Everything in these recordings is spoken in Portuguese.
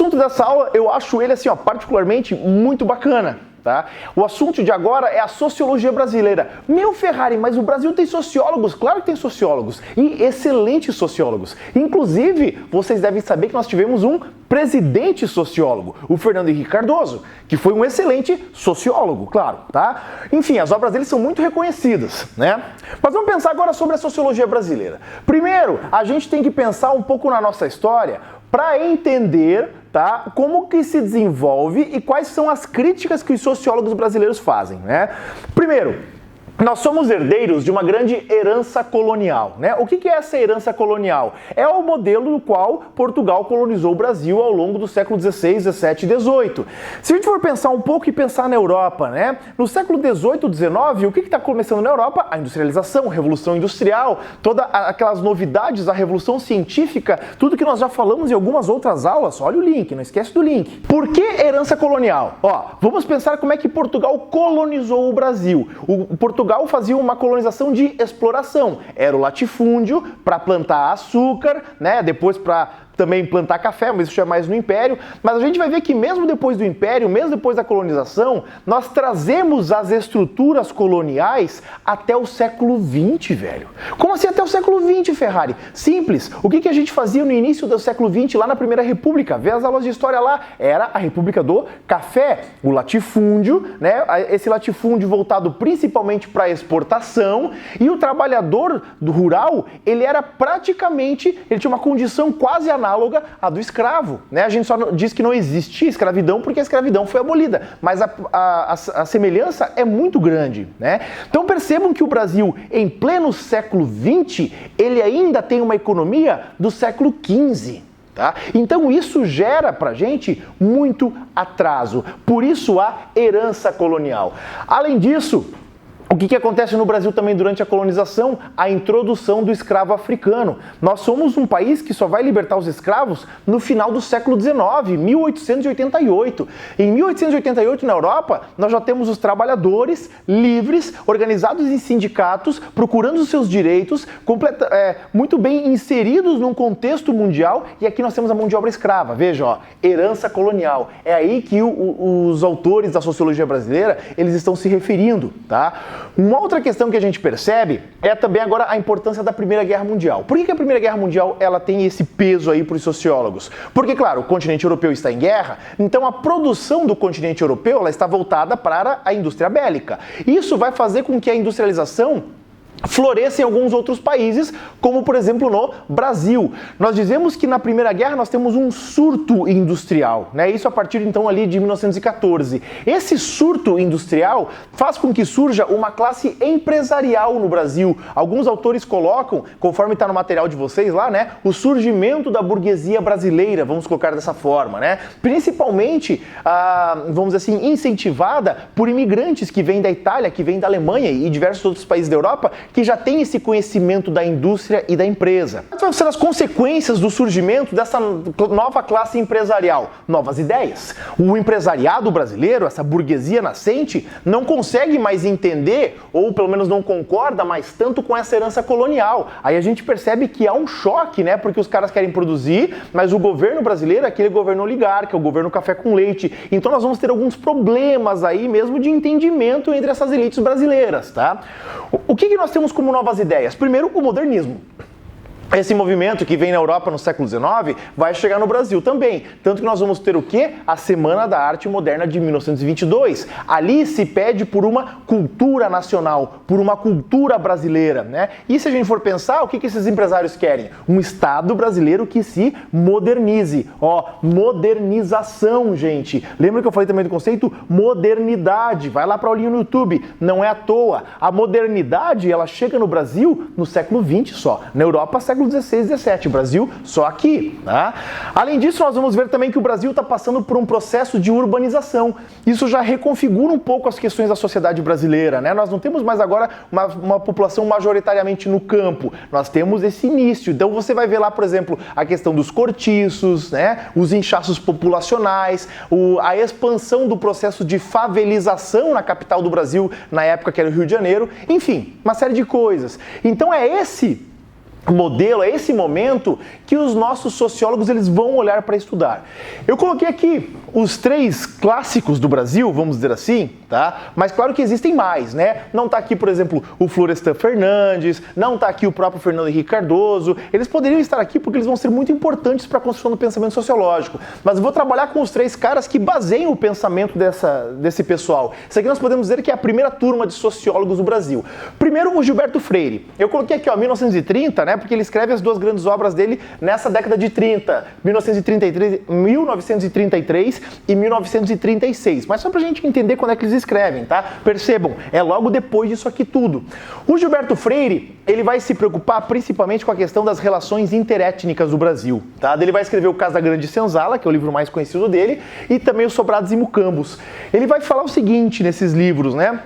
assunto dessa aula, eu acho ele assim, ó, particularmente muito bacana. Tá? O assunto de agora é a sociologia brasileira. Meu Ferrari, mas o Brasil tem sociólogos? Claro que tem sociólogos, e excelentes sociólogos. Inclusive, vocês devem saber que nós tivemos um presidente sociólogo, o Fernando Henrique Cardoso, que foi um excelente sociólogo, claro, tá? Enfim, as obras dele são muito reconhecidas, né? Mas vamos pensar agora sobre a sociologia brasileira. Primeiro, a gente tem que pensar um pouco na nossa história para entender, tá, como que se desenvolve e quais são as críticas que os sociólogos brasileiros fazem, né? Primeiro, nós somos herdeiros de uma grande herança colonial, né? O que é essa herança colonial? É o modelo no qual Portugal colonizou o Brasil ao longo do século XVI, XVII e XVIII. Se a gente for pensar um pouco e pensar na Europa, né? No século XVIII, XIX, o que está começando na Europa? A industrialização, a revolução industrial, todas aquelas novidades, a revolução científica, tudo que nós já falamos em algumas outras aulas. Olha o link, não esquece do link. Por que herança colonial? Ó, vamos pensar como é que Portugal colonizou o Brasil. Portugal fazia uma colonização de exploração. Era o latifúndio para plantar açúcar, né? Depois para também plantar café, mas isso é mais no Império. Mas a gente vai ver que mesmo depois do Império, mesmo depois da colonização, nós trazemos as estruturas coloniais até o século XX, velho. Como assim até o século XX, Ferrari? Simples. O que a gente fazia no início do século XX, lá na Primeira República? Vê as aulas de história lá. Era a República do Café, o latifúndio, né? Esse latifúndio voltado principalmente para a exportação, e o trabalhador do rural, ele tinha uma condição quase análoga à do escravo, né? A gente só diz que não existia escravidão porque a escravidão foi abolida, mas a semelhança é muito grande, né? Então percebam que o Brasil, em pleno século XX, ele ainda tem uma economia do século XV. Tá? Então isso gera pra gente muito atraso, por isso a herança colonial. Além disso, o que acontece no Brasil também durante a colonização? A introdução do escravo africano. Nós somos um país que só vai libertar os escravos no final do século XIX, 1888. Em 1888, na Europa, nós já temos os trabalhadores livres, organizados em sindicatos, procurando os seus direitos, muito bem inseridos num contexto mundial, e aqui nós temos a mão de obra escrava. Veja, ó, herança colonial. É aí que os autores da sociologia brasileira, eles estão se referindo, tá? Uma outra questão que a gente percebe é também agora a importância da Primeira Guerra Mundial. Por que a Primeira Guerra Mundial ela tem esse peso aí para os sociólogos? Porque, claro, o continente europeu está em guerra, então a produção do continente europeu ela está voltada para a indústria bélica. Isso vai fazer com que a industrialização floresça em alguns outros países, como por exemplo no Brasil. Nós dizemos que na Primeira Guerra nós temos um surto industrial, né? Isso a partir então ali de 1914. Esse surto industrial faz com que surja uma classe empresarial no Brasil. Alguns autores colocam, conforme está no material de vocês lá, né, o surgimento da burguesia brasileira, vamos colocar dessa forma, né? Principalmente, vamos dizer assim, incentivada por imigrantes que vêm da Itália, que vêm da Alemanha e diversos outros países da Europa, que já tem esse conhecimento da indústria e da empresa. Quais vão ser as consequências do surgimento dessa nova classe empresarial? Novas ideias. O empresariado brasileiro, essa burguesia nascente, não consegue mais entender, ou pelo menos não concorda mais tanto com essa herança colonial. Aí a gente percebe que há um choque, né? Porque os caras querem produzir, mas o governo brasileiro é aquele governo oligarca, o governo café com leite. Então nós vamos ter alguns problemas aí mesmo de entendimento entre essas elites brasileiras, tá? O que nós temos como novas ideias? Primeiro, o modernismo. Esse movimento que vem na Europa no século XIX vai chegar no Brasil também. Tanto que nós vamos ter o quê? A Semana da Arte Moderna de 1922. Ali se pede por uma cultura nacional, por uma cultura brasileira, né? E se a gente for pensar, o que esses empresários querem? Um Estado brasileiro que se modernize. Ó, modernização, gente. Lembra que eu falei também do conceito modernidade? Vai lá para a aulinha no YouTube. Não é à toa. A modernidade, ela chega no Brasil no século XX só. Na Europa, século XVI e XVII, Brasil só aqui, tá? Além disso, nós vamos ver também que o Brasil está passando por um processo de urbanização. Isso já reconfigura um pouco as questões da sociedade brasileira, né? Nós não temos mais agora uma população majoritariamente no campo, nós temos esse início. Então você vai ver lá, por exemplo, a questão dos cortiços, né? Os inchaços populacionais, a expansão do processo de favelização na capital do Brasil, na época que era o Rio de Janeiro, enfim, uma série de coisas. Então é modelo, é esse momento que os nossos sociólogos eles vão olhar para estudar. Eu coloquei aqui os 3 clássicos do Brasil, vamos dizer assim, tá? Mas claro que existem mais, né? Não tá aqui, por exemplo, o Florestan Fernandes, não tá aqui o próprio Fernando Henrique Cardoso. Eles poderiam estar aqui porque eles vão ser muito importantes para a construção do pensamento sociológico. Mas eu vou trabalhar com os 3 caras que baseiam o pensamento desse pessoal. Isso aqui nós podemos dizer que é a primeira turma de sociólogos do Brasil. Primeiro, o Gilberto Freire. Eu coloquei aqui, ó, 1930, né? Porque ele escreve as 2 grandes obras dele nessa década de 30, 1933 e 1936. Mas só pra gente entender quando é que eles escrevem, tá? Percebam, é logo depois disso aqui tudo. O Gilberto Freire, ele vai se preocupar principalmente com a questão das relações interétnicas do Brasil, tá? Ele vai escrever o Casagrande Senzala, que é o livro mais conhecido dele, e também os Sobrados e Mucambos. Ele vai falar o seguinte nesses livros, né?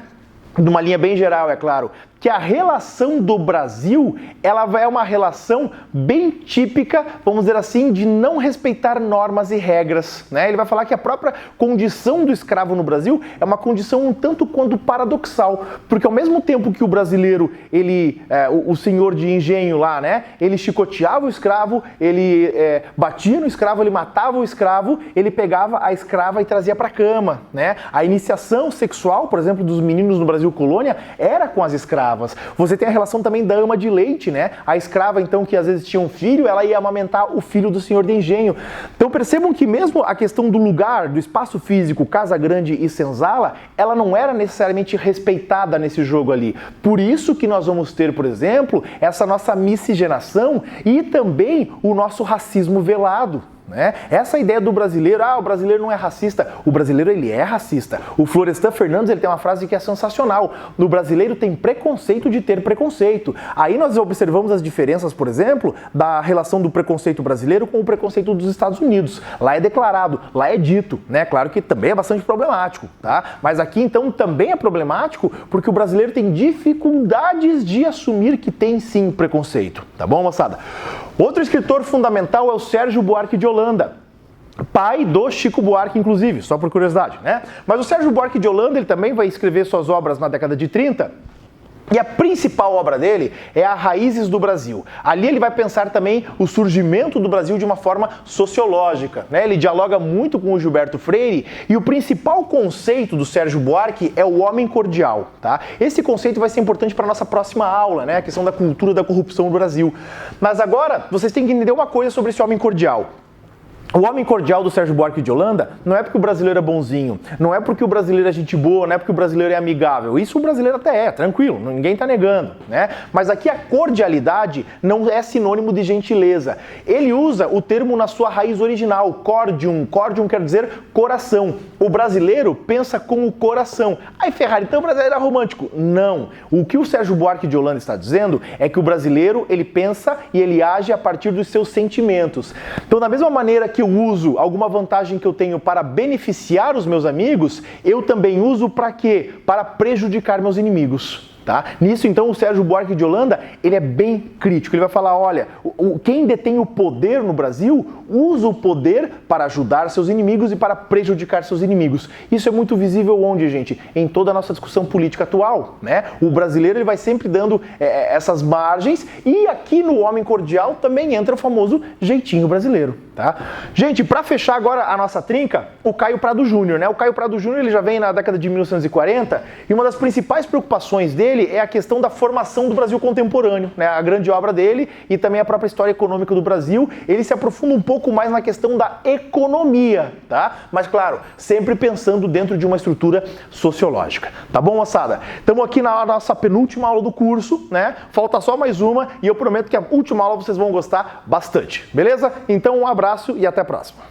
De uma linha bem geral, é claro, que a relação do Brasil, ela é uma relação bem típica, vamos dizer assim, de não respeitar normas e regras, né? Ele vai falar que a própria condição do escravo no Brasil é uma condição um tanto quanto paradoxal, porque ao mesmo tempo que o brasileiro, o senhor de engenho lá, né? Ele chicoteava o escravo, ele batia no escravo, ele matava o escravo, ele pegava a escrava e trazia para a cama, né? A iniciação sexual, por exemplo, dos meninos no Brasil colônia, era com as escravas. Você tem a relação também da ama de leite, né? A escrava, então, que às vezes tinha um filho, ela ia amamentar o filho do senhor de engenho. Então percebam que mesmo a questão do lugar, do espaço físico, Casagrande e Senzala, ela não era necessariamente respeitada nesse jogo ali. Por isso que nós vamos ter, por exemplo, essa nossa miscigenação e também o nosso racismo velado. Né? Essa ideia do brasileiro, o brasileiro não é racista, o brasileiro ele é racista. O Florestan Fernandes ele tem uma frase que é sensacional: no brasileiro tem preconceito de ter preconceito. Aí nós observamos as diferenças, por exemplo, da relação do preconceito brasileiro com o preconceito dos Estados Unidos. Lá é declarado, lá é dito, né? Claro que também é bastante problemático, tá? Mas aqui então também é problemático porque o brasileiro tem dificuldades de assumir que tem sim preconceito, tá bom, moçada? Outro escritor fundamental é o Sérgio Buarque de Holanda, pai do Chico Buarque, inclusive, só por curiosidade, né? Mas o Sérgio Buarque de Holanda, ele também vai escrever suas obras na década de 30, e a principal obra dele é a Raízes do Brasil. Ali ele vai pensar também o surgimento do Brasil de uma forma sociológica, né? Ele dialoga muito com o Gilberto Freire e o principal conceito do Sérgio Buarque é o homem cordial, tá? Esse conceito vai ser importante para a nossa próxima aula, né? A questão da cultura da corrupção no Brasil. Mas agora, vocês têm que entender uma coisa sobre esse homem cordial. O homem cordial do Sérgio Buarque de Holanda não é porque o brasileiro é bonzinho, não é porque o brasileiro é gente boa, não é porque o brasileiro é amigável. Isso o brasileiro até é, tranquilo, ninguém tá negando, né? Mas aqui a cordialidade não é sinônimo de gentileza. Ele usa o termo na sua raiz original, cordium. Cordium quer dizer coração. O brasileiro pensa com o coração. Aí, Ferrari, então o brasileiro é romântico? Não. O que o Sérgio Buarque de Holanda está dizendo é que o brasileiro, ele pensa e ele age a partir dos seus sentimentos. Então, da mesma maneira que eu uso alguma vantagem que eu tenho para beneficiar os meus amigos, eu também uso para quê? Para prejudicar meus inimigos. Tá? Nisso, então, o Sérgio Buarque de Holanda, ele é bem crítico. Ele vai falar, olha, quem detém o poder no Brasil usa o poder para ajudar seus inimigos e para prejudicar seus inimigos. Isso é muito visível onde, gente? Em toda a nossa discussão política atual, né? O brasileiro, ele vai sempre dando essas margens e aqui no Homem Cordial também entra o famoso jeitinho brasileiro, tá? Gente, para fechar agora a nossa trinca, o Caio Prado Júnior, né? O Caio Prado Júnior, ele já vem na década de 1940 e uma das principais preocupações dele é a questão da formação do Brasil contemporâneo, né? A grande obra dele e também a própria história econômica do Brasil. Ele se aprofunda um pouco mais na questão da economia, tá? Mas claro, sempre pensando dentro de uma estrutura sociológica. Tá bom, moçada? Estamos aqui na nossa penúltima aula do curso, né? Falta só mais uma e eu prometo que a última aula vocês vão gostar bastante, beleza? Então um abraço e até a próxima.